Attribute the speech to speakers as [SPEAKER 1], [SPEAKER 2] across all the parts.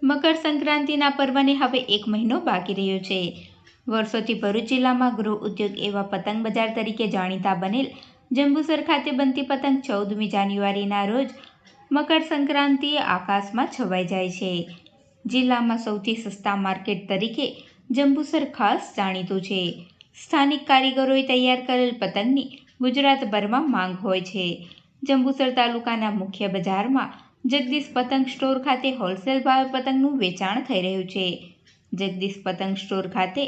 [SPEAKER 1] મકર સંક્રાંતિના પર્વને હવે 1 મહિનો બાકી રહ્યો છે। વર્ષોથી ભરૂચ જિલ્લામાં ગૃહ ઉદ્યોગ એવા પતંગ બજાર તરીકે જાણીતા બનેલ જંબુસર ખાતે બનતી પતંગ 14મી જાન્યુઆરીના રોજ મકર સંક્રાંતિએ આકાશમાં છવાઈ જાય છે। જિલ્લામાં સૌથી સસ્તા માર્કેટ તરીકે જંબુસર ખાસ જાણીતું છે। સ્થાનિક કારીગરોએ તૈયાર કરેલ પતંગની ગુજરાતભરમાં માંગ હોય છે। જંબુસર તાલુકાના મુખ્ય બજારમાં જગદીશ પતંગ સ્ટોર ખાતે હોલસેલ ભાવે પતંગનું વેચાણ થઈ રહ્યું છે। જગદીશ પતંગ સ્ટોર ખાતે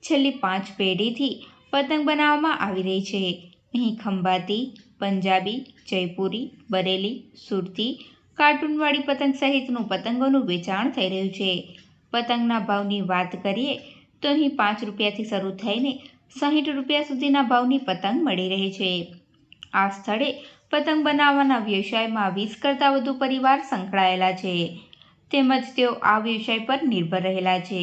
[SPEAKER 1] છેલ્લી 5 પેઢીથી પતંગ બનાવવામાં આવી રહી છે। અહીં ખંભાતી, પંજાબી, જયપુરી, બરેલી, સુરતી, કાર્ટૂનવાળી પતંગ સહિતનું પતંગોનું વેચાણ થઈ રહ્યું છે। પતંગના ભાવની વાત કરીએ તો અહીં 5 રૂપિયાથી શરૂ થઈને 60 રૂપિયા સુધીના ભાવની પતંગ મળી રહી છે। આ સ્થળે પતંગ બનાવવાના વ્યવસાયમાં 20 કરતાં વધુ પરિવાર સંકળાયેલા છે, તેમજ તેઓ આ વ્યવસાય પર નિર્ભર રહેલા છે।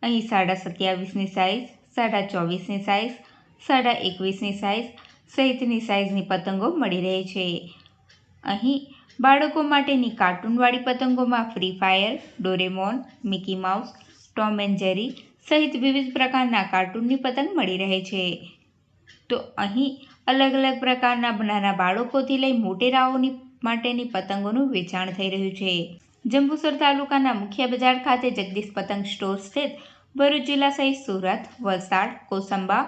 [SPEAKER 1] અહીં 27.5ની સાઇઝ, 24.5ની સાઇઝ, 21.5ની સાઇઝ સહિતની સાઇઝની પતંગો મળી રહે છે। અહીં બાળકો માટેની કાર્ટૂનવાળી પતંગોમાં Free Fire, Doraemon, Mickey Mouse, Tom and Jerry સહિત વિવિધ પ્રકારના કાર્ટૂનની પતંગ મળી રહે છે। તો અહીં અલગ અલગ પ્રકારના નાના બાળકોથી લઈ મોટેરાઓની માટેની પતંગોનું વેચાણ થઈ રહ્યું છે। જંબુસર તાલુકાના મુખ્ય બજાર ખાતે જગદીશ પતંગ સ્ટોર સ્થિત ભરૂચ જિલ્લા સહિત સુરત, વલસાડ, કોસંબા,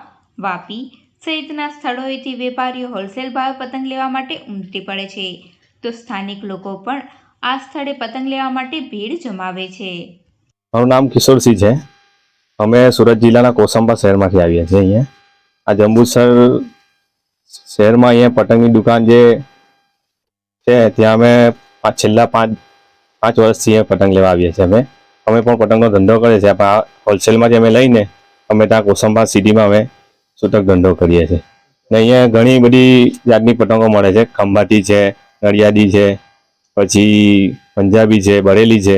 [SPEAKER 1] વાપી સહિતના સ્થળોએથી વેપારીઓ હોલસેલ ભાવે પતંગ લેવા માટે ઉમટી પડે છે, તો સ્થાનિક લોકો પણ આ સ્થળે પતંગ લેવા માટે ભીડ જમાવે છે।
[SPEAKER 2] મારું નામ કિશોરસિંહ છે। અમે સુરત જિલ્લાના કોસંબા શહેરમાંથી આવીએ છીએ। અહીંયા આ જંબુસર શહેરમાં અહીંયા પતંગની દુકાન જે છે ત્યાં અમે છેલ્લા 5 વર્ષથી અહીંયા પતંગ લેવા આવીએ છીએ। અમે પણ પતંગનો ધંધો કરીએ છીએ, પણ આ હોલસેલમાંથી અમે લઈને અમે ત્યાં કોસંબા સિટીમાં અમે છૂટક ધંધો કરીએ છીએ। ને અહીંયા ઘણી બધી જાતની પતંગો મળે છે। ખંભાતી છે, નડિયાદી છે, પછી પંજાબી છે, બરેલી છે,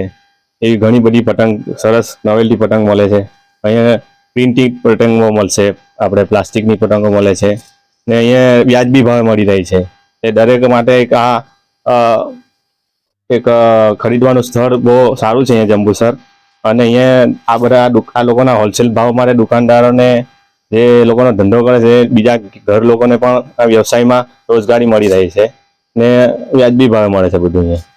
[SPEAKER 2] એવી ઘણી બધી પતંગ સરસ નવેલથી પતંગ મળે છે। અહીંયા પ્રિન્ટિંગ પતંગો મળશે, આપણે પ્લાસ્ટિકની પતંગો મળે છે, ને અહીંયા વ્યાજબી ભાવે મળી રહી છે। એ દરેક માટે એક ખરીદવાનું સ્થળ બહુ સારું છે અહીંયા જંબુસર। અને અહીંયા આ બધા આ લોકોના હોલસેલ ભાવ માટે દુકાનદારોને જે લોકોનો ધંધો કરે છે બીજા ઘર લોકોને પણ આ વ્યવસાયમાં રોજગારી મળી રહી છે ને વ્યાજબી ભાવે મળે છે બધું અહીંયા।